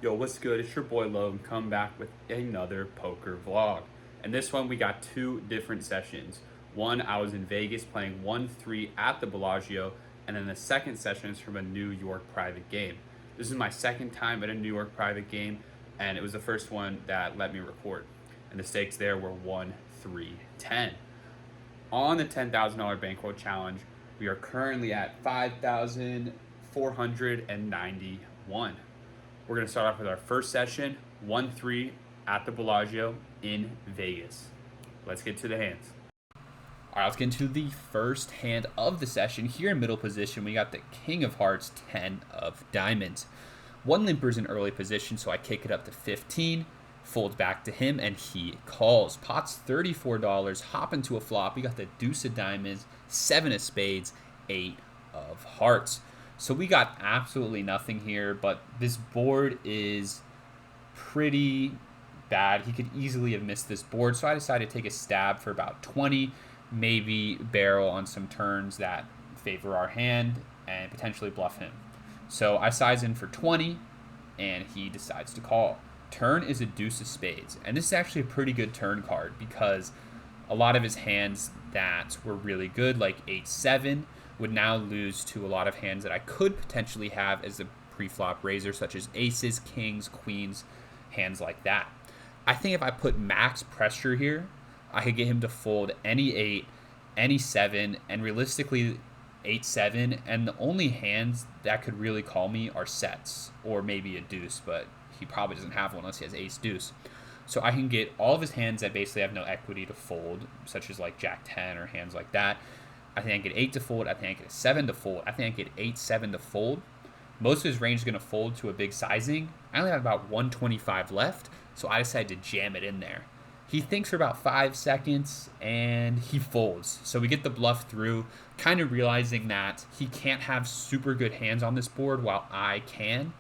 Yo, what's good? It's your boy Logan come back with another poker vlog. And this one we got two different sessions. One, I was in Vegas playing 1-3 at the Bellagio, and then the second session is from a New York private game. This is my second time at a New York private game, and it was the first one that let me record. And the stakes there were 1, 3, 10. On the $10,000 bankroll challenge, we are currently at 5,491. We're going to start off with our first session, 1-3 at the Bellagio in Vegas. Let's get to the hands. All right, let's get into the first hand of the session. Here in middle position, we got the King of Hearts, 10 of Diamonds. One limper's in early position, so I kick it up to 15, folds back to him, and he calls. Pot's $34, hop into a flop. We got the Deuce of Diamonds, 7 of Spades, 8 of Hearts. So we got absolutely nothing here, but this board is pretty bad. He could easily have missed this board, so I decided to take a stab for about 20, maybe barrel on some turns that favor our hand and potentially bluff him. So I size in for 20, and he decides to call. Turn is a Deuce of Spades, and this is actually a pretty good turn card because a lot of his hands that were really good, like 8-7, would now lose to a lot of hands that I could potentially have as a pre-flop raiser, such as aces, kings, queens, hands like that. I think if I put max pressure here, I could get him to fold any 8, any 7, and realistically 8-7, and the only hands that could really call me are sets, or maybe a deuce, but he probably doesn't have one unless he has ace deuce. So I can get all of his hands that basically have no equity to fold, such as like Jack 10 or hands like that. I think I get 8 to fold. I think I get 7 to fold. I think I get 8-7 to fold. Most of his range is going to fold to a big sizing. I only have about 125 left, so I decided to jam it in there. He thinks for about 5 seconds, and he folds. So we get the bluff through, kind of realizing that he can't have super good hands on this board while I can,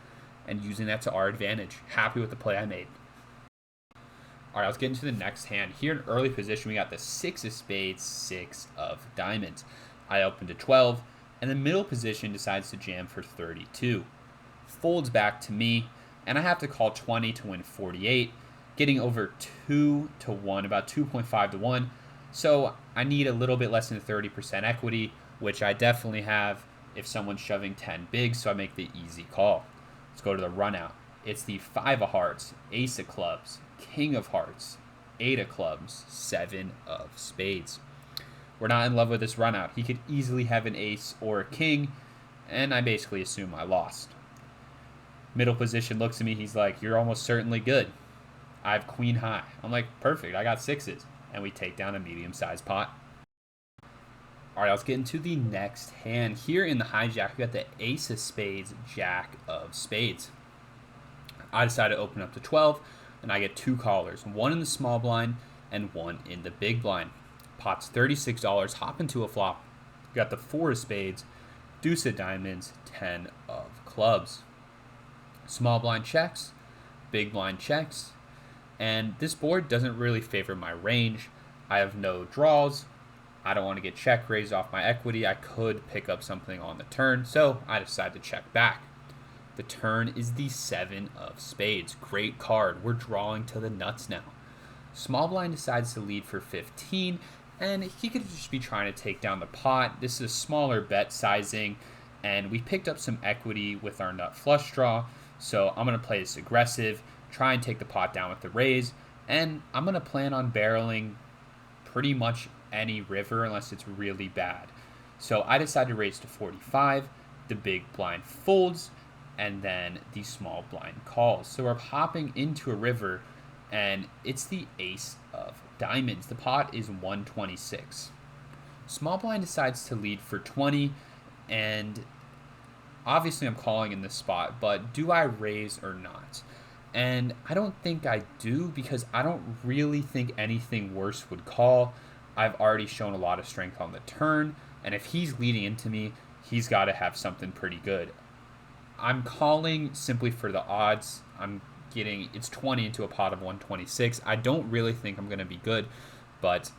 and using that to our advantage. Happy with the play I made. All right, let's get into the next hand. Here in early position, we got the 6 of Spades, 6 of Diamonds. I open to 12, and the middle position decides to jam for 32. Folds back to me, and I have to call 20 to win 48, getting over 2 to 1, about 2.5 to 1. So I need a little bit less than 30% equity, which I definitely have if someone's shoving 10 bigs, so I make the easy call. Let's go to the run out. It's the 5 of Hearts, Ace of Clubs, King of Hearts, 8 of Clubs, 7 of Spades. We're not in love with this run out. He could easily have an ace or a king, and I basically assume I lost. Middle position looks at me. He's like, "You're almost certainly good." I have queen high. I'm like, "Perfect. I got 6s." And we take down a medium-sized pot. All right, let's get into the next hand. Here in the hijack, we got the Ace of Spades, Jack of Spades. I decide to open up to 12, and I get 2 callers, one in the small blind and one in the big blind. Pot's $36, hop into a flop. We got the 4 of Spades, Deuce of Diamonds, 10 of Clubs. Small blind checks, big blind checks, and this board doesn't really favor my range. I have no draws. I don't want to get check raised off my equity. I could pick up something on the turn, so I decide to check back. The turn is the 7 of Spades. Great card. We're drawing to the nuts now. Small blind decides to lead for 15, and he could just be trying to take down the pot. This is a smaller bet sizing, and we picked up some equity with our nut flush draw, so I'm going to play this aggressive, try and take the pot down with the raise, and I'm going to plan on barreling pretty much any river unless it's really bad. So I decide to raise to 45. The big blind folds, and then the small blind calls. So we're popping into a river, and it's the Ace of Diamonds. The pot is 126. Small blind decides to lead for 20, and obviously I'm calling in this spot, but do I raise or not? And I don't think I do, because I don't really think anything worse would call. I've already shown a lot of strength on the turn, and if he's leading into me, he's got to have something pretty good. I'm calling simply for the odds. It's 20 into a pot of 126. I don't really think I'm going to be good, but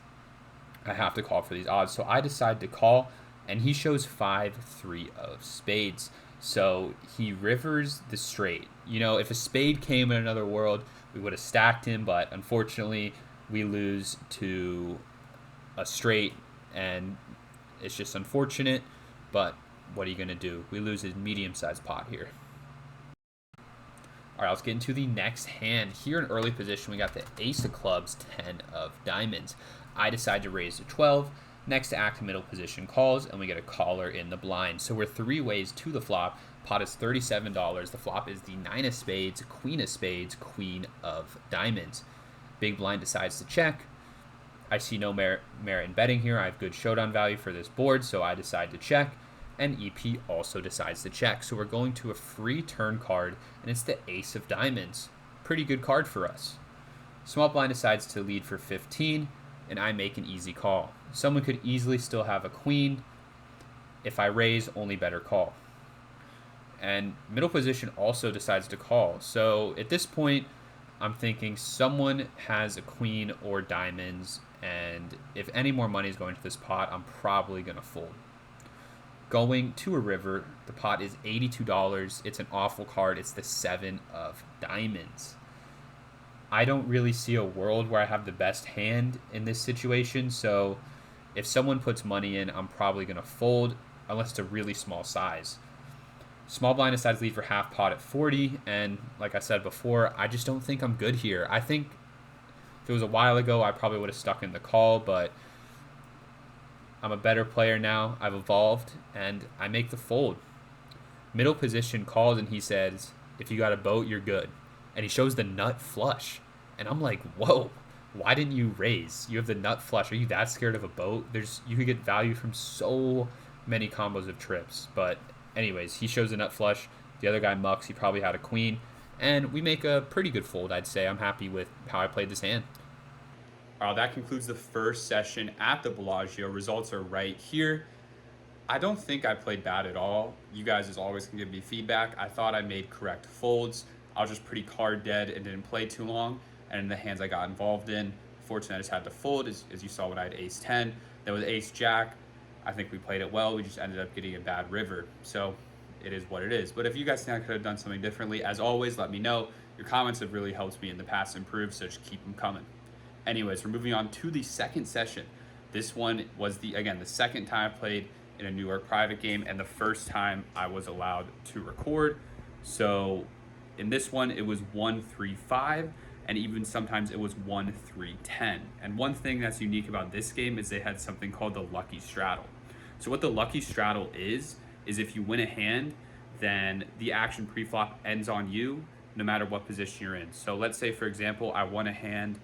I have to call for these odds. So I decide to call, and he shows 5-3 of spades. So he rivers the straight. You know, if a spade came in another world, we would have stacked him, but unfortunately, we lose to a straight, and it's just unfortunate. But what are you going to do? We lose his medium sized pot here. All right, let's get into the next hand. Here in early position, we got the ace of clubs, 10 of diamonds. I decide to raise to 12. Next to act middle position calls, and we get a caller in the blind. So we're 3 ways to the flop. Pot is $37. The flop is the 9 of spades, queen of diamonds. Big blind decides to check. I see no merit in betting here. I have good showdown value for this board, so I decide to check. And EP also decides to check. So we're going to a free turn card, and it's the ace of diamonds. Pretty good card for us. Small blind decides to lead for 15, and I make an easy call. Someone could easily still have a queen. If I raise, only better call. And middle position also decides to call. So at this point, I'm thinking someone has a queen or diamonds, and if any more money is going to this pot, I'm probably going to fold. Going to a river, the pot is $82. It's an awful card. It's the 7 of diamonds. I don't really see a world where I have the best hand in this situation, so if someone puts money in, I'm probably going to fold, unless it's a really small size. Small blind decides to lead for half pot at 40, and like I said before, I just don't think I'm good here. I think if it was a while ago, I probably would have stuck in the call, but I'm a better player now. I've evolved, and I make the fold. Middle position calls, and he says, if you got a boat, you're good. And he shows the nut flush. And I'm like, whoa, why didn't you raise? You have the nut flush. Are you that scared of a boat? You could get value from so many combos of trips. But anyways, he shows the nut flush. The other guy mucks. He probably had a queen. And we make a pretty good fold, I'd say. I'm happy with how I played this hand. That concludes the first session at the Bellagio. Results are right here. I don't think I played bad at all. You guys, as always, can give me feedback. I thought I made correct folds. I was just pretty card dead and didn't play too long. And in the hands I got involved in, fortunately, I just had to fold, as you saw when I had ace 10. Then with ace jack, I think we played it well. We just ended up getting a bad river. So it is what it is. But if you guys think I could have done something differently, as always, let me know. Your comments have really helped me in the past improve, so just keep them coming. Anyways, we're moving on to the second session. This one was the second time I played in a New York private game and the first time I was allowed to record. So in this one, it was 1-3-5, and even sometimes it was 1-3-10. And one thing that's unique about this game is they had something called the lucky straddle. So what the lucky straddle is if you win a hand, then the action pre-flop ends on you no matter what position you're in. So let's say, for example, I won a hand,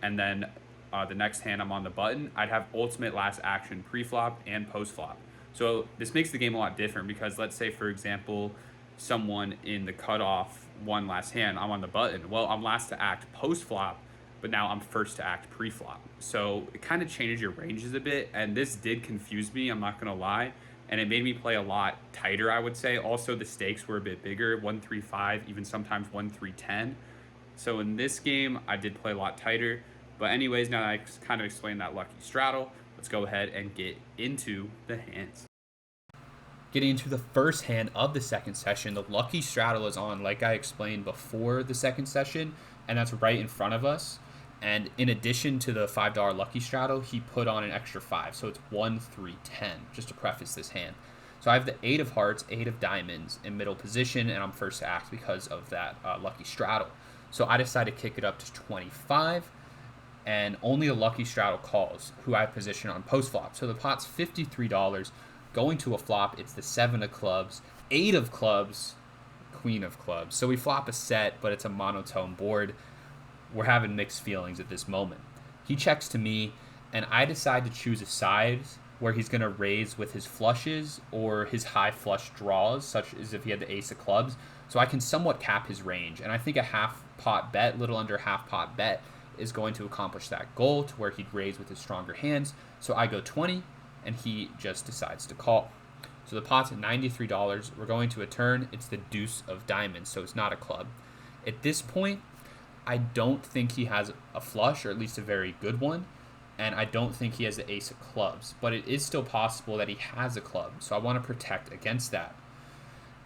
and then the next hand I'm on the button, I'd have ultimate last action pre-flop and post-flop. So this makes the game a lot different because let's say, for example, someone in the cutoff won last hand, I'm on the button. Well, I'm last to act post-flop, but now I'm first to act pre-flop. So it kind of changes your ranges a bit, and this did confuse me, I'm not going to lie, and it made me play a lot tighter, I would say. Also, the stakes were a bit bigger, 1-3-5, even sometimes 1-3-10. So in this game, I did play a lot tighter. But anyways, now that I kind of explained that lucky straddle, let's go ahead and get into the hands. Getting into the first hand of the second session, the lucky straddle is on, like I explained before the second session, and that's right in front of us. And in addition to the $5 lucky straddle, he put on an extra 5, so it's 1-3-10, just to preface this hand. So I have the 8 of hearts, 8 of diamonds in middle position, and I'm first to act because of that lucky straddle. So I decide to kick it up to 25, and only the lucky straddle calls, who I position on post flop. So the pot's $53. Going to a flop, it's the 7 of clubs, 8 of clubs, queen of clubs. So we flop a set, but it's a monotone board. We're having mixed feelings at this moment. He checks to me, and I decide to choose a side where he's going to raise with his flushes or his high flush draws, such as if he had the ace of clubs. So I can somewhat cap his range. And I think a half pot bet, little under half pot bet, is going to accomplish that goal to where he'd raise with his stronger hands. So I go 20, and he just decides to call. So the pot's at $93. We're going to a turn. It's the deuce of diamonds, so it's not a club. At this point, I don't think he has a flush, or at least a very good one, and I don't think he has the ace of clubs, but it is still possible that he has a club, so I want to protect against that.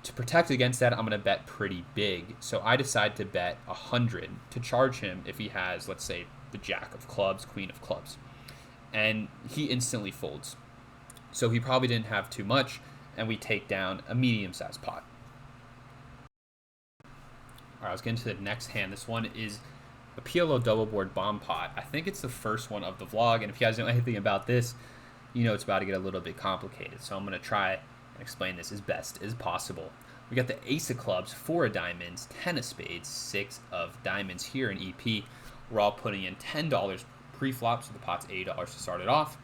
To protect against that, I'm going to bet pretty big. So I decide to bet 100 to charge him if he has, let's say, the jack of clubs, queen of clubs. And he instantly folds. So he probably didn't have too much, and we take down a medium-sized pot. All right, let's get into the next hand. This one is a PLO double board bomb pot. I think it's the first one of the vlog, and if you guys know anything about this, you know it's about to get a little bit complicated. So I'm going to try and explain this as best as possible. We got the ace of clubs, 4 of diamonds, 10 of spades, 6 of diamonds here in EP. We're all putting in $10 pre-flop, so the pot's $80 to start it off.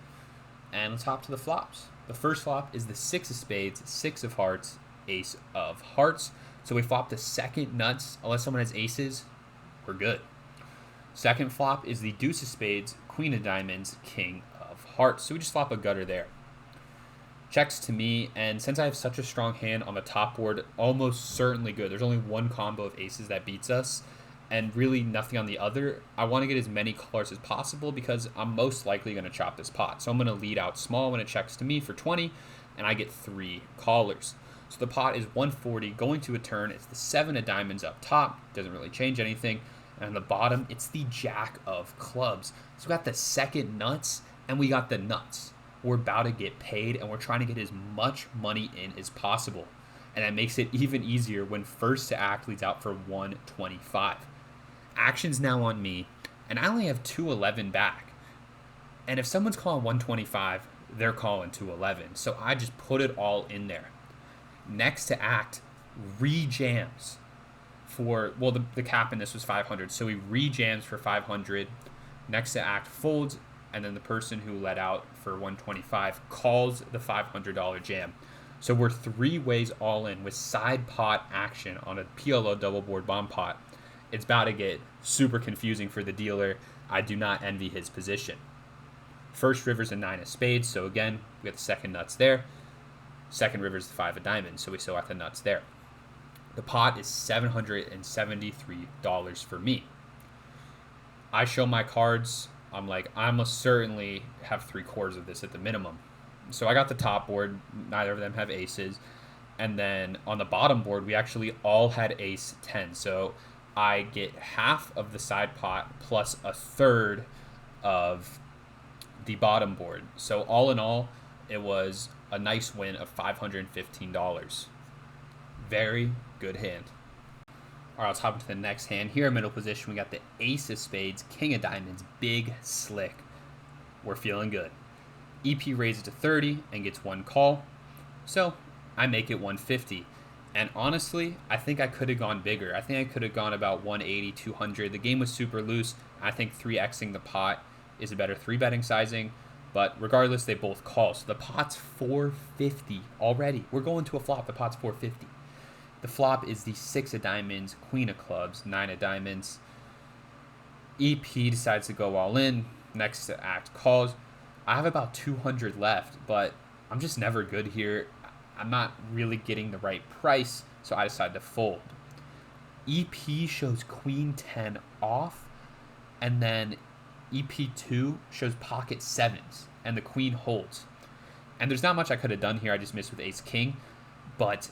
And let's hop to the flops. The first flop is the 6 of spades, 6 of hearts, ace of hearts. So we flop the second nuts. Unless someone has aces, we're good. Second flop is the deuce of spades, queen of diamonds, king of hearts. So we just flop a gutter there. Checks to me, and since I have such a strong hand on the top board, almost certainly good. There's only one combo of aces that beats us, and really nothing on the other. I want to get as many colors as possible because I'm most likely going to chop this pot. So I'm going to lead out small when it checks to me for 20, and I get 3 callers. So the pot is 140 going to a turn. It's the 7 of diamonds up top. Doesn't really change anything. And on the bottom, it's the jack of clubs. So we got the second nuts, and we got the nuts. We're about to get paid, and we're trying to get as much money in as possible. And that makes it even easier when first to act leads out for 125. Action's now on me, and I only have 211 back. And if someone's calling 125, they're calling 211. So I just put it all in there. Next to act, re-jams for, well, the cap in this was 500, so he re-jams for 500. Next to act folds, and then the person who let out for 125 calls the $500 jam. So we're 3 ways all in with side pot action on a PLO double board bomb pot. It's about to get super confusing for the dealer. I do not envy his position. First river's a 9 of spades, so again, we got the second nuts there. Second river's the 5 of diamonds, so we still got the nuts there. The pot is $773 for me. I show my cards. I'm like, I must certainly have 3/4 of this at the minimum. So I got the top board. Neither of them have aces. And then on the bottom board, we actually all had ace 10. So I get half of the side pot plus a third of the bottom board. So all in all, it was a nice win of $515. Very good hand. All right, let's hop into the next hand. Here in middle position, we got the ace of spades, king of diamonds, big slick. We're feeling good. EP raises to 30 and gets 1 call. So I make it 150. And honestly, I think I could have gone bigger. I think I could have gone about 180, 200. The game was super loose. I think 3xing the pot is a better 3-betting sizing. But regardless, they both call. So the pot's 450 already. We're going to a flop. The pot's 450. The flop is the 6 of diamonds, queen of clubs, 9 of diamonds. EP decides to go all in. Next to act calls. I have about 200 left, but I'm just never good here. I'm not really getting the right price, so I decide to fold. EP shows queen 10 off, and then EP2 shows pocket 7s, and the queen holds. And there's not much I could have done here. I just missed with ace king, but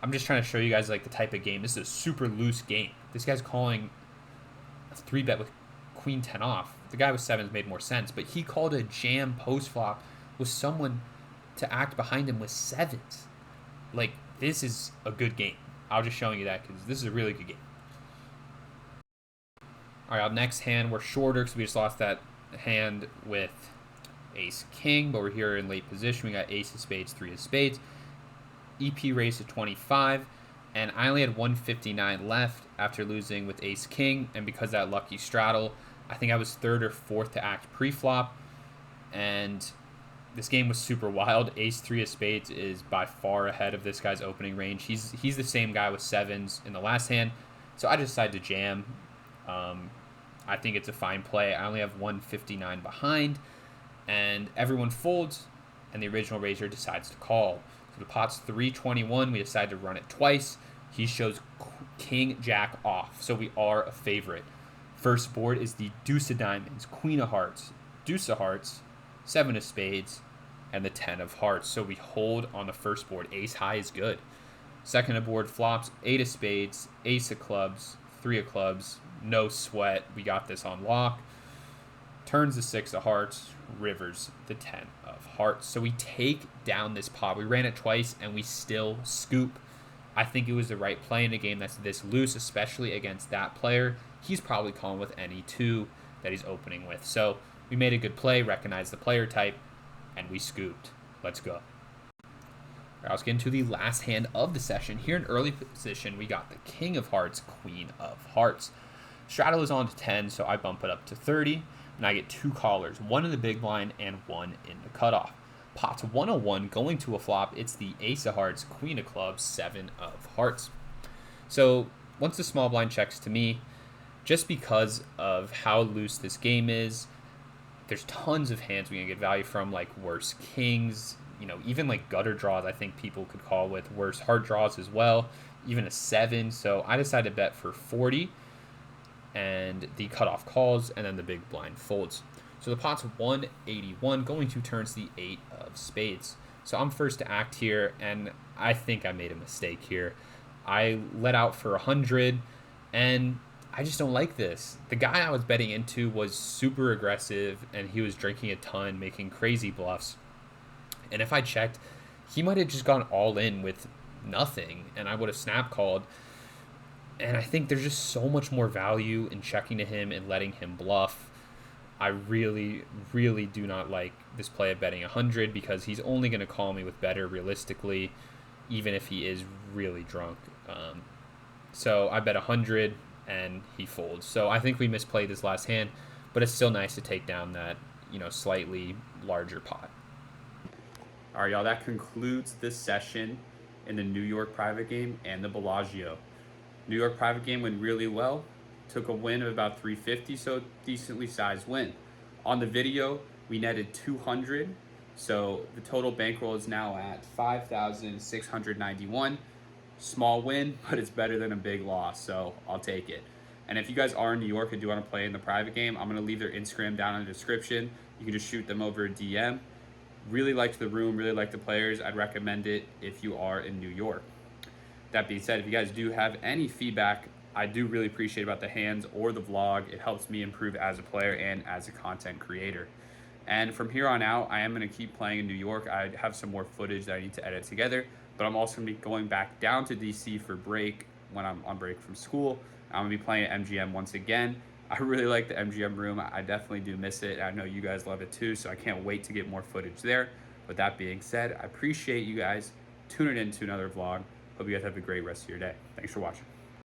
I'm just trying to show you guys like the type of game. This is a super loose game. This guy's calling a 3-bet with queen 10 off. The guy with 7s made more sense, but he called a jam post flop with someone to act behind him with 7s. Like, this is a good game. I was just showing you that because this is a really good game. All right, our next hand, we're shorter because we just lost that hand with ace king, but we're here in late position. We got ace of spades, 3 of spades. EP raised to 25, and I only had 159 left after losing with ace king, and because that lucky straddle, I think I was 3rd or 4th to act pre-flop, and this game was super wild. Ace 3 of spades is by far ahead of this guy's opening range. He's the same guy with 7s in the last hand, so I decided to jam. I think it's a fine play. I only have 159 behind, and everyone folds, and the original raiser decides to call. So the pot's 321. We decide to run it twice. He shows king jack off, so we are a favorite. First board is the deuce of diamonds, queen of hearts, deuce of hearts, 7 of spades, and the 10 of hearts. So we hold on the first board. Ace high is good. Second aboard flops, 8 of spades, ace of clubs, 3 of clubs, no sweat. We got this on lock. Turns the 6 of hearts, rivers the 10 of hearts. So we take down this pot. We ran it twice and we still scoop. I think it was the right play in a game that's this loose, especially against that player. He's probably calling with any 2 that he's opening with. So we made a good play, recognized the player type, and we scooped. Let's go. I was getting to the last hand of the session. Here in early position, we got the king of hearts, queen of hearts. Straddle is on to 10, so I bump it up to 30, and I get 2 callers, 1 in the big blind and 1 in the cutoff. Pot's 101, going to a flop. It's the ace of hearts, queen of clubs, 7 of hearts. So once the small blind checks to me, just because of how loose this game is, there's tons of hands we can get value from, like worse kings, even like gutter draws I think people could call with, worse heart draws as well, even a 7. So I decided to bet for 40, and the cutoff calls, and then the big blind folds. So the pot's 181, going to turns the 8 of spades. So I'm first to act here, and I think I made a mistake here. I let out for 100, and I just don't like this. The guy I was betting into was super aggressive, and he was drinking a ton, making crazy bluffs. And if I checked, he might have just gone all in with nothing, and I would have snap called. And I think there's just so much more value in checking to him and letting him bluff. I really, really do not like this play of betting 100, because he's only going to call me with better realistically, even if he is really drunk. So I bet 100, and he folds. So I think we misplayed this last hand, but it's still nice to take down that, slightly larger pot. All right, y'all, that concludes this session in the New York private game and the Bellagio. New York private game went really well. Took a win of about 350, so decently sized win. On the video, we netted 200, so the total bankroll is now at 5,691. Small win, but it's better than a big loss, so I'll take it. And if you guys are in New York and do want to play in the private game, I'm going to leave their Instagram down in the description. You can just shoot them over a DM. Really liked the room, really liked the players. I'd recommend it if you are in New York. That being said, if you guys do have any feedback, I do really appreciate about the hands or the vlog. It helps me improve as a player and as a content creator. And from here on out, I am going to keep playing in New York. I have some more footage that I need to edit together, but I'm also going to be going back down to DC for break when I'm on break from school. I'm going to be playing at MGM once again. I really like the MGM room. I definitely do miss it. I know you guys love it too, so I can't wait to get more footage there. With that being said, I appreciate you guys tuning in to another vlog. Hope you guys have a great rest of your day. Thanks for watching.